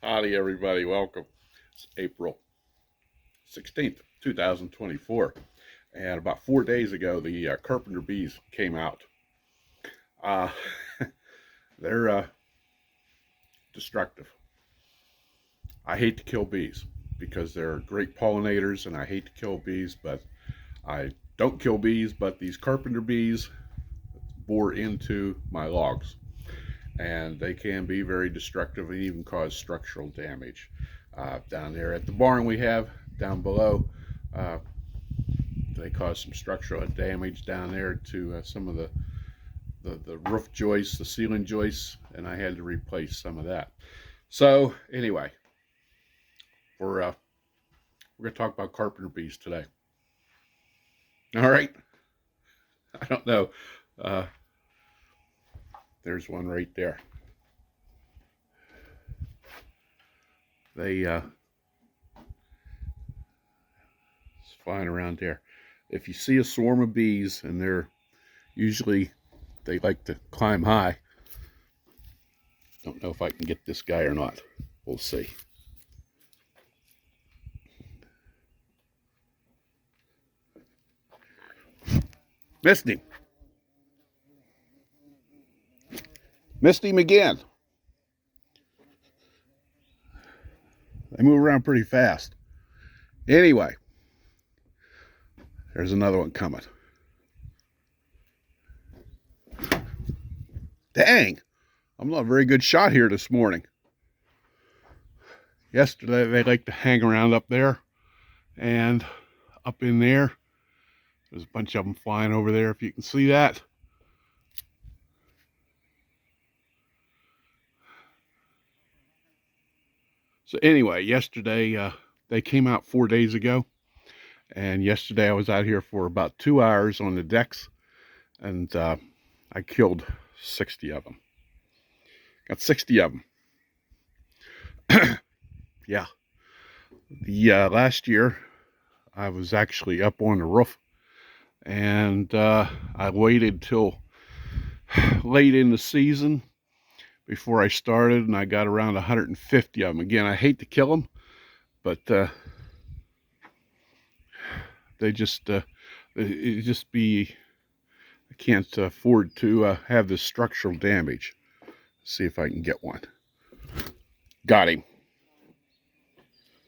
Howdy, everybody. Welcome. It's April 16th, 2024. And about 4 days ago, the Carpenter Bees came out. Uh, they're destructive. I hate to kill bees because they're great pollinators, and I hate to kill bees, but I don't kill bees, but these Carpenter Bees bore into my logs. And they can be very destructive and even cause structural damage. Down there at the barn we have down below, they cause some structural damage down there to some of the roof joists, the ceiling joists, and I had to replace some of that. So anyway, we're going to talk about Carpenter Bees today. All right. I don't know. There's one right there. It's flying around there. If you see a swarm of bees, and they like to climb high. Don't know if I can get this guy or not. We'll see. Missed him. Missed him again. They move around pretty fast. Anyway, there's another one coming. Dang, I'm not a very good shot here this morning. Yesterday, they like to hang around up there, and up in there, there's a bunch of them flying over there, if you can see that. So anyway, yesterday, they came out 4 days ago. And yesterday I was out here for about 2 hours on the decks. And I killed 60 of them. Got 60 of them. Yeah. The last year, I was actually up on the roof. And I waited till late in the season before I started, and I got around 150 of them. Again, I hate to kill them, but they just I can't afford to have this structural damage. Let's see if I can get one. Got him.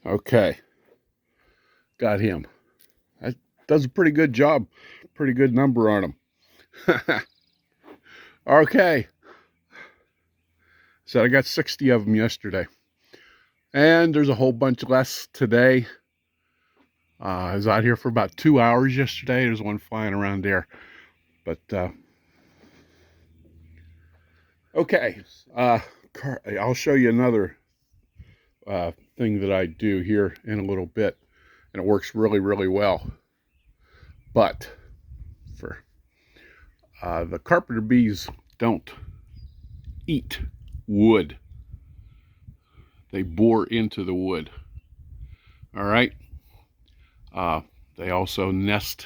Okay. Got him. That does a pretty good job. Pretty good number on him. Okay. So I got 60 of them yesterday. And there's a whole bunch less today. I was out here for about 2 hours yesterday. There's one flying around there. But, okay. I'll show you another thing that I do here in a little bit. And it works really, really well. But for the Carpenter Bees don't eat wood. They bore into the wood. All right. They also nest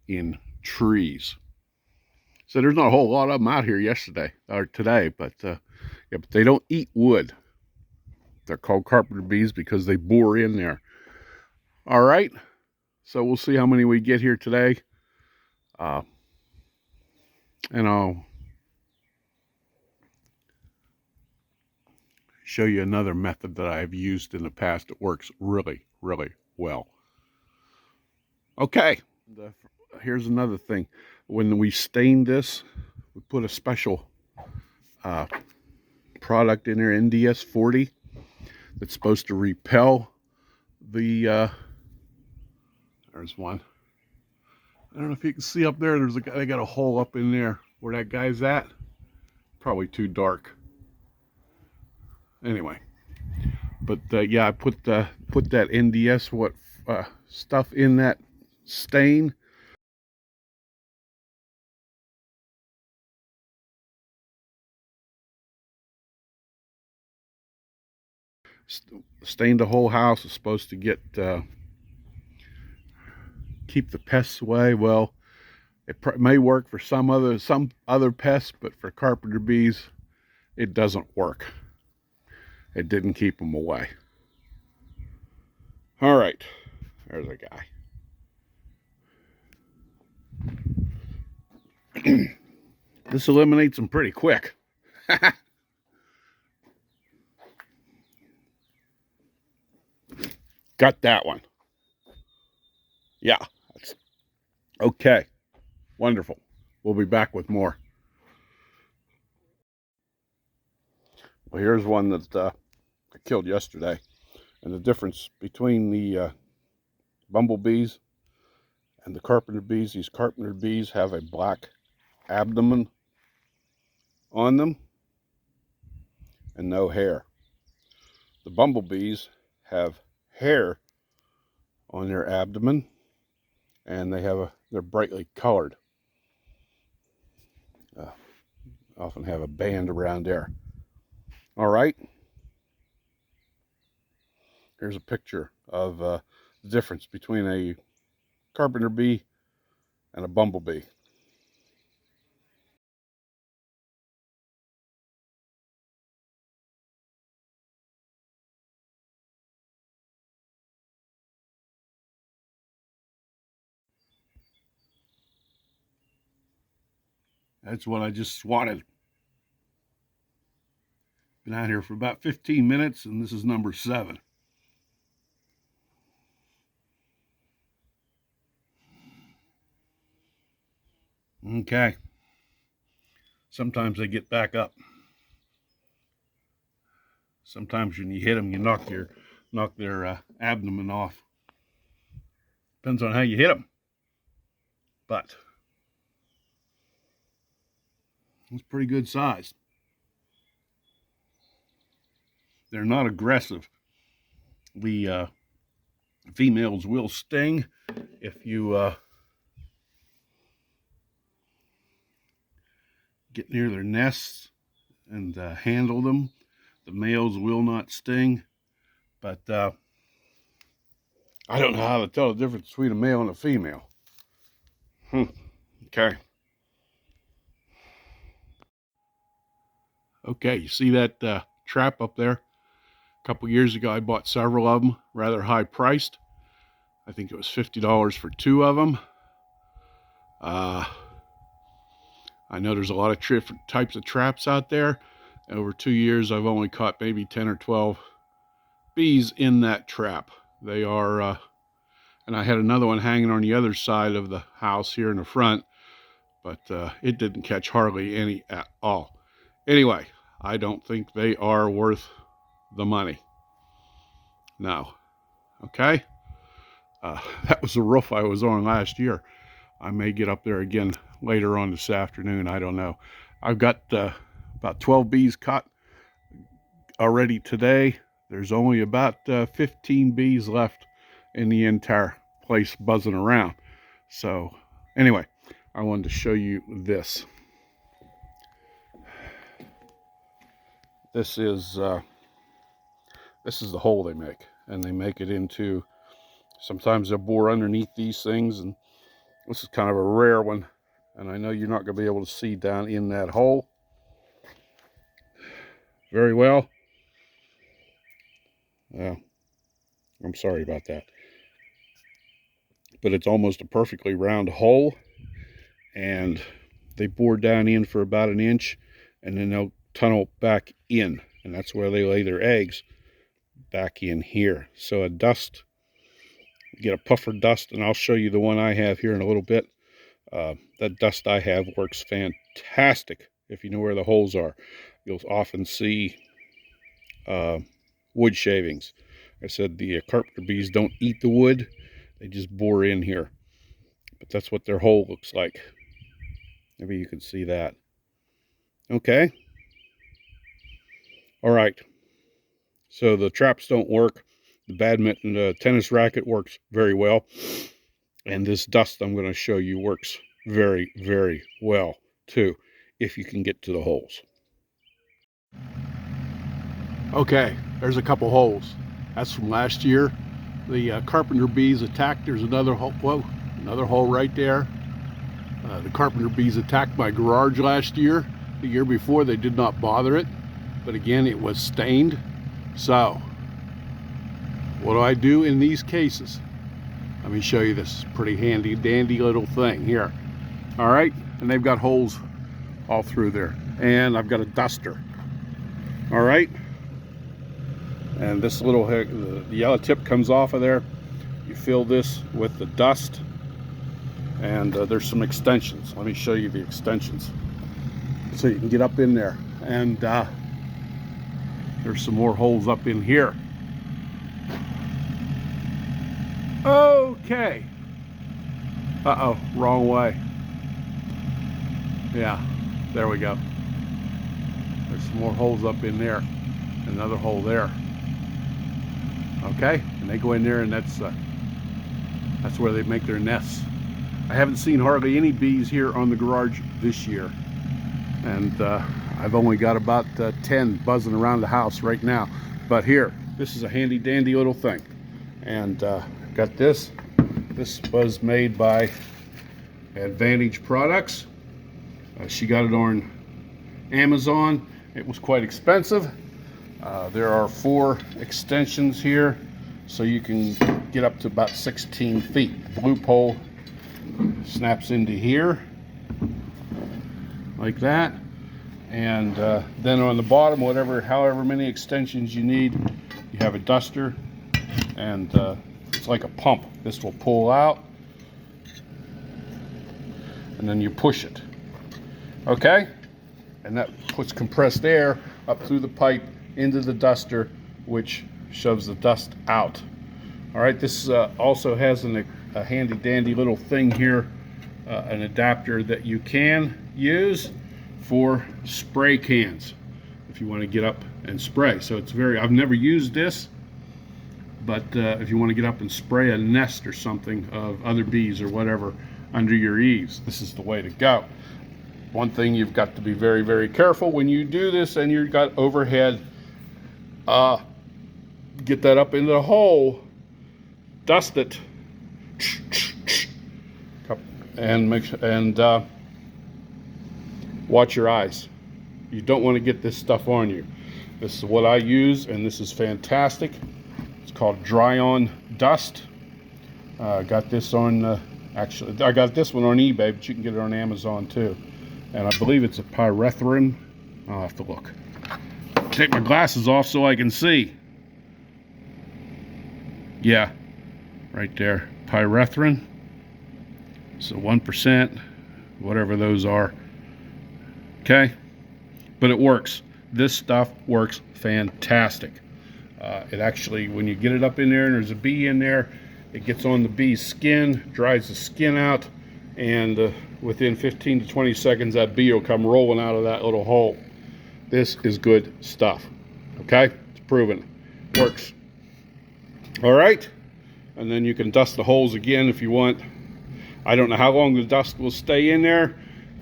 in trees. So there's not a whole lot of them out here yesterday or today, but yeah, but they don't eat wood. They're called Carpenter Bees because they bore in there. All right. So we'll see how many we get here today. And I'll show you another method that I've used in the past. It works really, really well. Okay, here's another thing. When we stain this, we put a special product in there, NDS 40, that's supposed to repel the, there's one. I don't know if you can see up there, there's a guy, they got a hole up in there where that guy's at. Probably too dark. Anyway, but yeah, I put that NDS stuff in that stain. Stained the whole house. Is supposed to get keep the pests away. Well, it may work for some other pests, but for Carpenter Bees, it doesn't work. it didn't keep them away. All right, there's a guy. This eliminates them pretty quick. Got that one. Yeah. Okay. Wonderful. We'll be back with more. Well, here's one that I killed yesterday. And the difference between the bumblebees and the carpenter bees, these carpenter bees have a black abdomen on them and no hair. The bumblebees have hair on their abdomen, and they're brightly colored. Often have a band around there. All right. Here's a picture of the difference between a carpenter bee and a bumblebee. That's what I just swatted. Been out here for about 15 minutes, and this is number 7. Okay. Sometimes they get back up. Sometimes when you hit them, you knock their abdomen off. Depends on how you hit them. But it's pretty good size. They're not aggressive. The females will sting if you get near their nests and handle them. The males will not sting, but I don't know how to tell the difference between a male and a female. Okay. Okay, you see that trap up there? A couple years ago, I bought several of them, rather high priced. I think it was $50 for 2 of them. I know there's a lot of different types of traps out there. Over 2 years, I've only caught maybe 10 or 12 bees in that trap. They are, and I had another one hanging on the other side of the house here in the front, but it didn't catch hardly any at all. Anyway, I don't think they are worth the money. No. Okay? That was the roof I was on last year. I may get up there again later on this afternoon. I don't know. I've got about 12 bees caught already today. There's only about 15 bees left in the entire place buzzing around. So anyway, I wanted to show you this. This is the hole they make, and they make it into, sometimes they'll bore underneath these things, and this is kind of a rare one, and I know you're not going to be able to see down in that hole very well. I'm sorry about that, but it's almost a perfectly round hole, and they bore down in for about 1 inch, and then they'll tunnel back in, and that's where they lay their eggs, back in here. So a dust, get a puffer dust, and I'll show you the one I have here in a little bit. That dust I have works fantastic if you know where the holes are. You'll often see wood shavings. I said the carpenter bees don't eat the wood, they just bore in here. But that's what their hole looks like. Maybe you can see that. Okay. All right. So the traps don't work. The badminton tennis racket works very well. And this dust I'm going to show you works very, very well too, if you can get to the holes. Okay, there's a couple holes. That's from last year. The carpenter bees attacked. There's another hole. Whoa, another hole right there. The carpenter bees attacked my garage last year. The year before, they did not bother it, but again, it was stained. So, what do I do in these cases? Let me show you this pretty handy dandy little thing here. All right, and they've got holes all through there. And I've got a duster. All right, and this little, the yellow tip comes off of there. You fill this with the dust, and there's some extensions. Let me show you the extensions so you can get up in there. And there's some more holes up in here. Okay. Uh-oh, wrong way. Yeah, there we go. There's some more holes up in there. Another hole there. Okay, and they go in there, and that's where they make their nests. I haven't seen hardly any bees here on the garage this year. And I've only got about 10 buzzing around the house right now. But here, this is a handy dandy little thing. And got this. This was made by Advantage Products. She got it on Amazon. It was quite expensive. There are 4 extensions here, so you can get up to about 16 feet. The blue pole snaps into here, like that. And then on the bottom, however many extensions you need, you have a duster, and it's like a pump. This will pull out, and then you push it. Okay? And that puts compressed air up through the pipe into the duster, which shoves the dust out. All right, this also has a handy dandy little thing here, an adapter that you can use for spray cans if you want to get up and spray. So it's I've never used this, but if you want to get up and spray a nest or something of other bees or whatever under your eaves, this is the way to go. One thing you've got to be very, very careful when you do this and you've got overhead, get that up into the hole, dust it, and watch your eyes. You don't want to get this stuff on you. This is what I use, and this is fantastic. It's called Dry-On Dust. Got this on, actually, I got this one on eBay, but you can get it on Amazon too. And I believe it's a pyrethrin. I'll have to look. Take my glasses off so I can see. Yeah, right there, pyrethrin. So 1%, whatever those are. Okay, but it works. This stuff works fantastic. It actually, when you get it up in there and there's a bee in there, it gets on the bee's skin, dries the skin out, and within 15 to 20 seconds, that bee will come rolling out of that little hole. This is good stuff. Okay, it's proven. Works. All right, and then you can dust the holes again if you want. I don't know how long the dust will stay in there,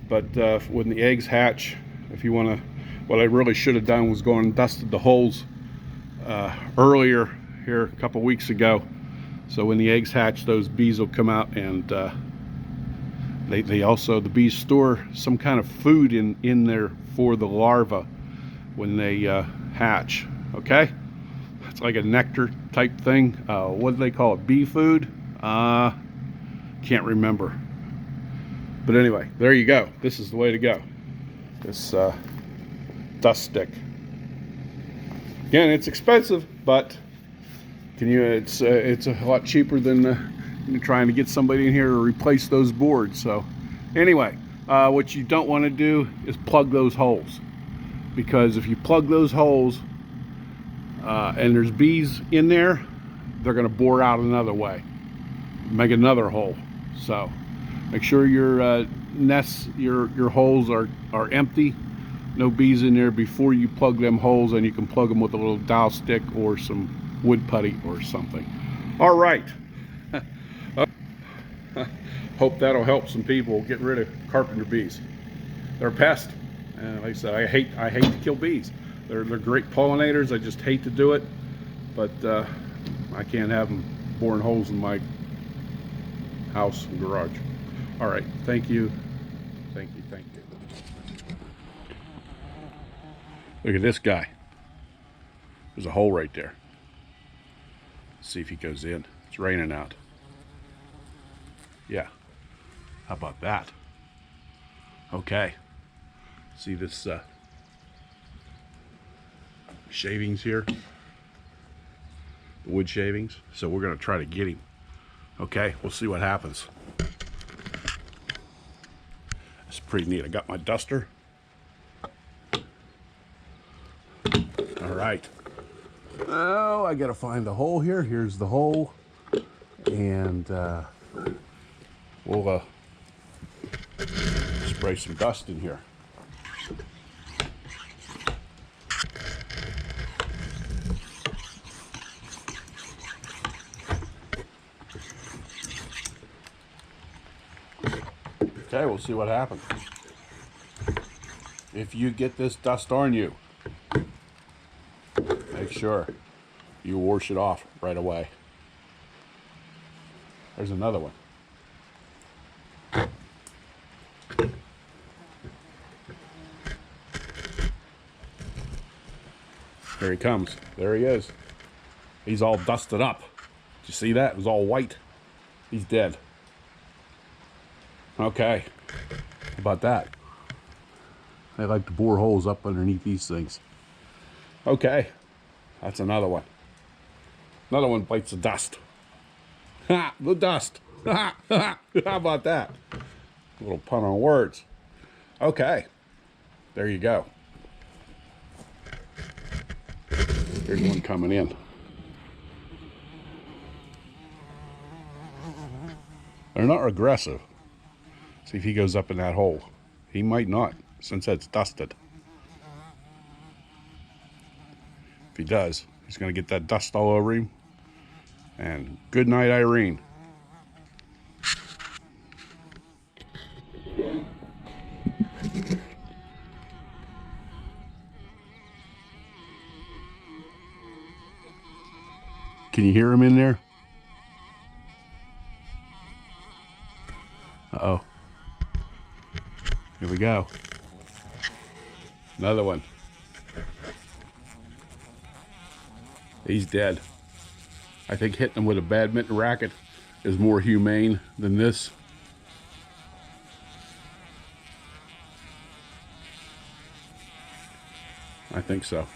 but when the eggs hatch, if you want to, what I really should have done was gone and dusted the holes earlier here a couple weeks ago. So when the eggs hatch, those bees will come out, and they also, the bees store some kind of food in there for the larva when they hatch. Okay, it's like a nectar type thing. What do they call it? Bee food? Can't remember. But anyway, there you go. This is the way to go. This dust stick. Again, it's expensive, but it's a lot cheaper than trying to get somebody in here to replace those boards. So anyway, what you don't want to do is plug those holes, because if you plug those holes and there's bees in there, they're going to bore out another way, make another hole. So make sure your nests, your holes are empty, no bees in there before you plug them holes, and you can plug them with a little dowel stick or some wood putty or something. All right. Hope that'll help some people get rid of Carpenter bees. They're a pest, and like I said, I hate to kill bees. They're great pollinators. I just hate to do it, but I can't have them boring holes in my house and garage. All right, thank you. Look at this guy. There's a hole right there. Let's see if he goes in. It's raining out. Yeah. How about that? Okay. See this shavings here? The wood shavings. So we're going to try to get him. Okay, we'll see what happens. It's pretty neat. I got my duster. All right. Oh, I gotta find the hole here. Here's the hole. And we'll spray some dust in here. Okay, we'll see what happens. If you get this dust on you, make sure you wash it off right away. There's another one. Here he comes. There he is. He's all dusted up. Did you see that? It was all white. He's dead. Okay. How about that? They like to bore holes up underneath these things. Okay. That's another one. Another one bites the dust. Ha! The dust. Ha! Ha! How about that? A little pun on words. Okay. There you go. Here's one coming in. They're not aggressive. See if he goes up in that hole. He might not, since it's dusted. If he does, he's going to get that dust all over him. And good night, Irene. Can you hear him in there? Uh-oh. Here we go. Another one. He's dead. I think hitting him with a badminton racket is more humane than this. I think so.